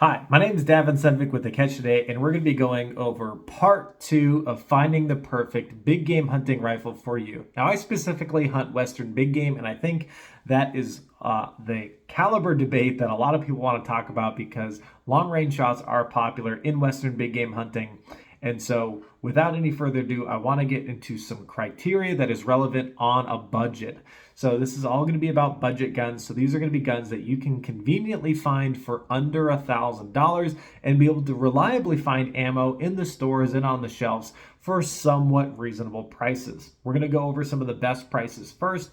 Hi, my name is Davin Sedvik with The Catch today, and we're going to be going over part 2 of finding the perfect big game hunting rifle for you. Now, I specifically hunt Western big game, and I think that is the caliber debate that a lot of people want to talk about because long range shots are popular in Western big game hunting. And so, without any further ado, I want to get into some criteria that is relevant on a budget. So, this is all going to be about budget guns. So, these are going to be guns that you can conveniently find for under $1,000 and be able to reliably find ammo in the stores and on the shelves for somewhat reasonable prices. We're going to go over some of the best prices first,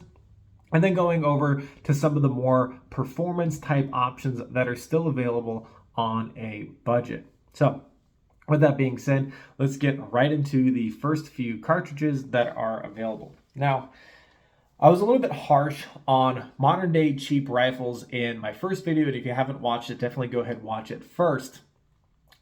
and then going over to some of the more performance type options that are still available on a budget. So, with that being said, let's get right into the first few cartridges that are available. Now, I was a little bit harsh on modern day cheap rifles in my first video, and if you haven't watched it, definitely go ahead and watch it first.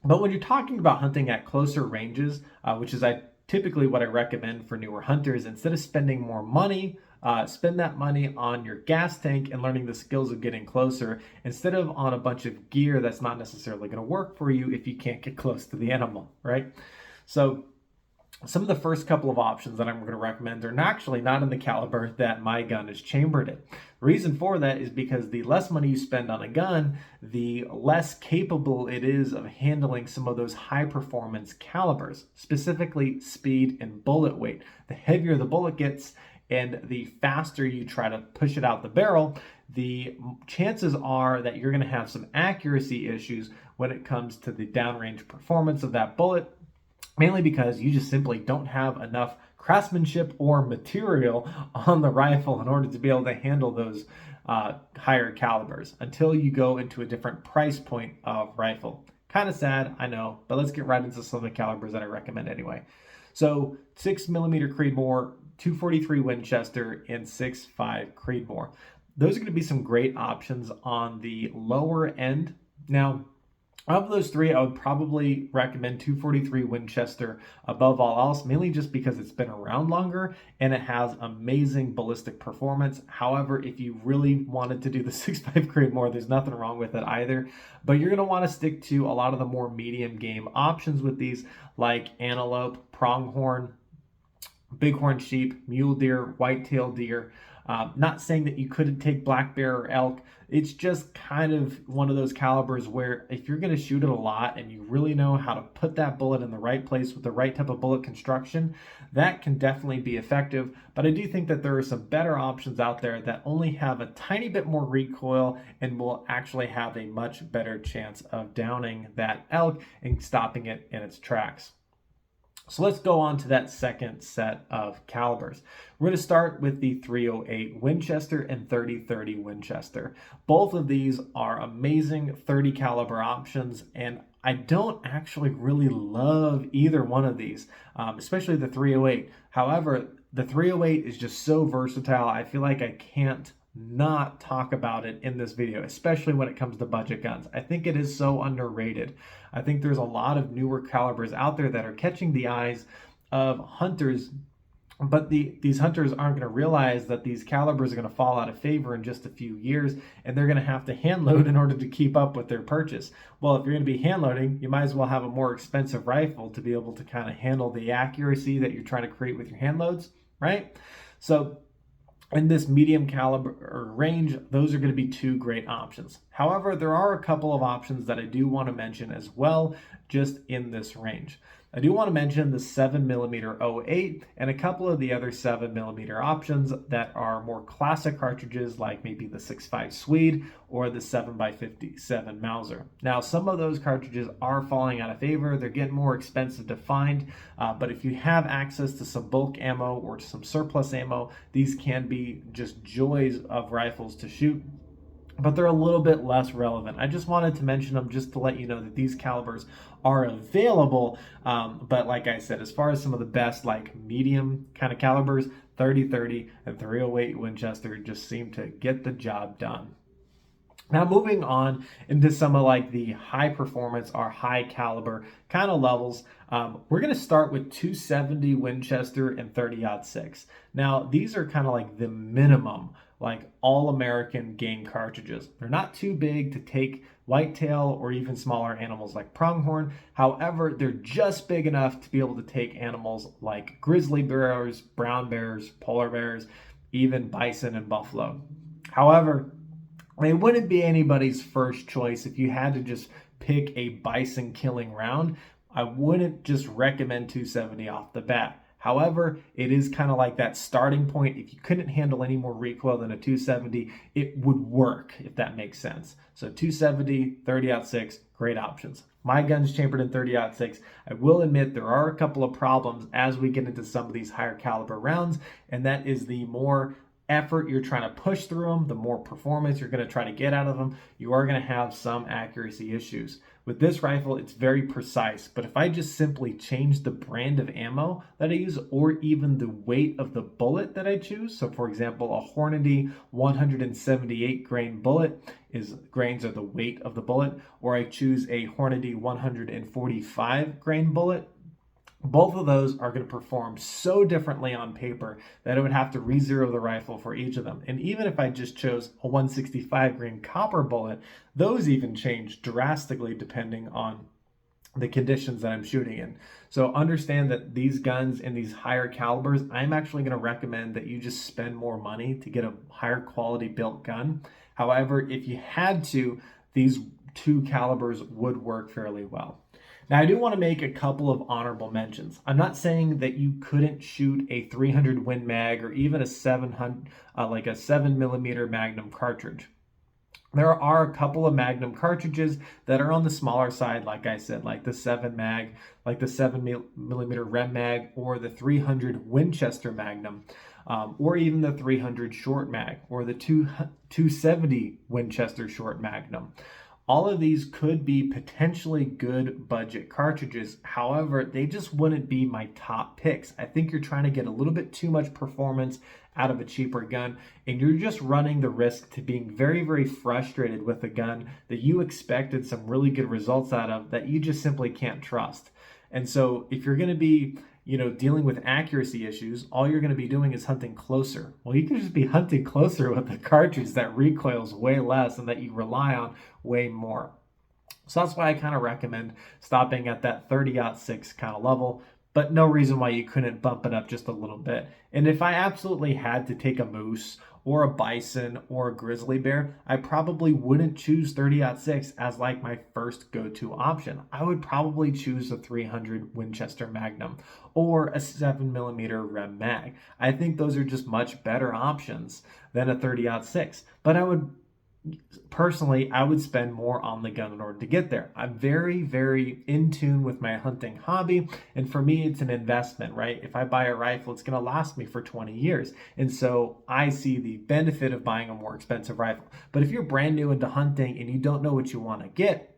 But when you're talking about hunting at closer ranges, which is typically what I recommend for newer hunters, instead of spending more money, spend that money on your gas tank and learning the skills of getting closer instead of on a bunch of gear that's not necessarily going to work for you if you can't get close to the animal, right? So some of the first couple of options that I'm going to recommend are actually not in the caliber that my gun is chambered in. The reason for that is because the less money you spend on a gun, the less capable it is of handling some of those high performance calibers, specifically speed and bullet weight. The heavier the bullet gets and the faster you try to push it out the barrel, the chances are that you're going to have some accuracy issues when it comes to the downrange performance of that bullet, mainly because you just simply don't have enough craftsmanship or material on the rifle in order to be able to handle those higher calibers until you go into a different price point of rifle. Kind of sad, I know, but let's get right into some of the calibers that I recommend anyway. So 6mm Creedmoor, 243 Winchester, and 6.5 Creedmoor. Those are going to be some great options on the lower end. Now, of those three, I would probably recommend 243 Winchester above all else, mainly just because it's been around longer and it has amazing ballistic performance. However, if you really wanted to do the 6.5 Creedmoor, there's nothing wrong with it either. But you're going to want to stick to a lot of the more medium game options with these, like antelope, pronghorn, bighorn sheep, mule deer, white-tailed deer. Not saying that you couldn't take black bear or elk. It's just kind of one of those calibers where if you're going to shoot it a lot and you really know how to put that bullet in the right place with the right type of bullet construction, that can definitely be effective. But I do think that there are some better options out there that only have a tiny bit more recoil and will actually have a much better chance of downing that elk and stopping it in its tracks. So let's go on to that second set of calibers. We're going to start with the 308 Winchester and 3030 Winchester. Both of these are amazing 30 caliber options, and I don't actually really love either one of these, especially the 308. However, the 308 is just so versatile. I feel like I can't not talk about it in this video, especially when it comes to budget guns. I think it is so underrated. I think there's a lot of newer calibers out there that are catching the eyes of hunters, but these hunters aren't going to realize that these calibers are going to fall out of favor in just a few years, and they're going to have to hand load in order to keep up with their purchase. Well, if you're going to be hand loading, you might as well have a more expensive rifle to be able to kind of handle the accuracy that you're trying to create with your hand loads, right? So in this medium caliber range, those are going to be two great options. However, there are a couple of options that I do want to mention as well, just in this range. I do want to mention the 7mm 08 and a couple of the other 7mm options that are more classic cartridges, like maybe the 6.5 Swede or the 7x57 Mauser. Now, some of those cartridges are falling out of favor. They're getting more expensive to find, but if you have access to some bulk ammo or some surplus ammo, these can be just joys of rifles to shoot, but they're a little bit less relevant. I just wanted to mention them just to let you know that these calibers are available. But like I said, as far as some of the best like medium kind of calibers, 3030 and 308 Winchester just seem to get the job done. Now moving on into some of like the high performance or high caliber kind of levels, we're going to start with 270 Winchester and 30-06. Now these are kind of like the minimum like all American game cartridges. They're not too big to take whitetail or even smaller animals like pronghorn. However, they're just big enough to be able to take animals like grizzly bears, brown bears, polar bears, even bison and buffalo. However, it wouldn't be anybody's first choice if you had to just pick a bison killing round. I wouldn't just recommend 270 off the bat. However, it is kind of like that starting point. If you couldn't handle any more recoil than a 270, it would work, if that makes sense. So 270, 30-06, great options. My gun's chambered in 30-06. I will admit there are a couple of problems as we get into some of these higher caliber rounds, and that is the more effort you're trying to push through them, the more performance you're going to try to get out of them, you are going to have some accuracy issues. With this rifle, it's very precise, but if I just simply change the brand of ammo that I use or even the weight of the bullet that I choose, so for example, a Hornady 178 grain bullet grains are the weight of the bullet, or I choose a Hornady 145 grain bullet, both of those are going to perform so differently on paper that I would have to re-zero the rifle for each of them. And even if I just chose a 165 grain copper bullet, those even change drastically depending on the conditions that I'm shooting in. So understand that these guns in these higher calibers, I'm actually going to recommend that you just spend more money to get a higher quality built gun. However, if you had to, these two calibers would work fairly well. Now, I do want to make a couple of honorable mentions. I'm not saying that you couldn't shoot a 300 Win Mag or even a 700, like a 7mm Magnum cartridge. There are a couple of Magnum cartridges that are on the smaller side, like I said, like the 7 Mag, like the 7mm Rem Mag, or the 300 Winchester Magnum, or even the 300 Short Mag, or the 270 Winchester Short Magnum. All of these could be potentially good budget cartridges. However, they just wouldn't be my top picks. I think you're trying to get a little bit too much performance out of a cheaper gun, and you're just running the risk to being very, very frustrated with a gun that you expected some really good results out of that you just simply can't trust. And so if you're going to be dealing with accuracy issues, all you're going to be doing is hunting closer. Well, you can just be hunting closer with a cartridge that recoils way less and that you rely on way more. So that's why I kind of recommend stopping at that 30-06 kind of level, but no reason why you couldn't bump it up just a little bit. And if I absolutely had to take a moose or a bison or a grizzly bear, I probably wouldn't choose 30-06 as like my first go-to option. I would probably choose a 300 Winchester Magnum or a 7mm Rem Mag. I think those are just much better options than a 30-06. But I would spend more on the gun in order to get there. I'm very, very in tune with my hunting hobby, and for me, it's an investment, right? If I buy a rifle, it's going to last me for 20 years, and so I see the benefit of buying a more expensive rifle. But if you're brand new into hunting and you don't know what you want to get,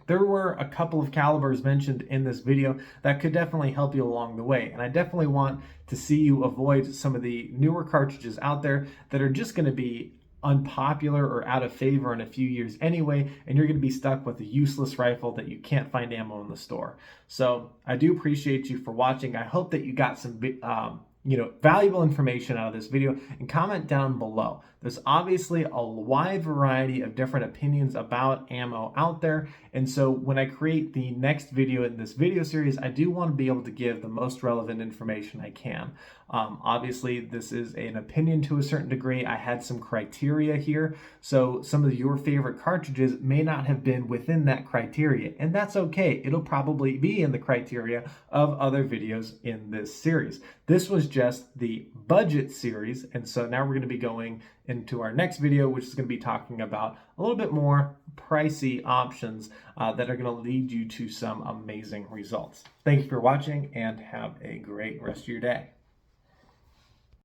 there were a couple of calibers mentioned in this video that could definitely help you along the way. And I definitely want to see you avoid some of the newer cartridges out there that are just going to be unpopular or out of favor in a few years anyway, and you're going to be stuck with a useless rifle that you can't find ammo in the store. So I do appreciate you for watching. I hope that you got some valuable information out of this video, and comment down below. There's obviously a wide variety of different opinions about ammo out there, and so when I create the next video in this video series, I do want to be able to give the most relevant information I can. Obviously, this is an opinion to a certain degree. I had some criteria here, so some of your favorite cartridges may not have been within that criteria, and that's okay. It'll probably be in the criteria of other videos in this series. This was just the budget series, and so now we're going to be going into our next video, which is going to be talking about a little bit more pricey options that are going to lead you to some amazing results. Thank you for watching, and have a great rest of your day.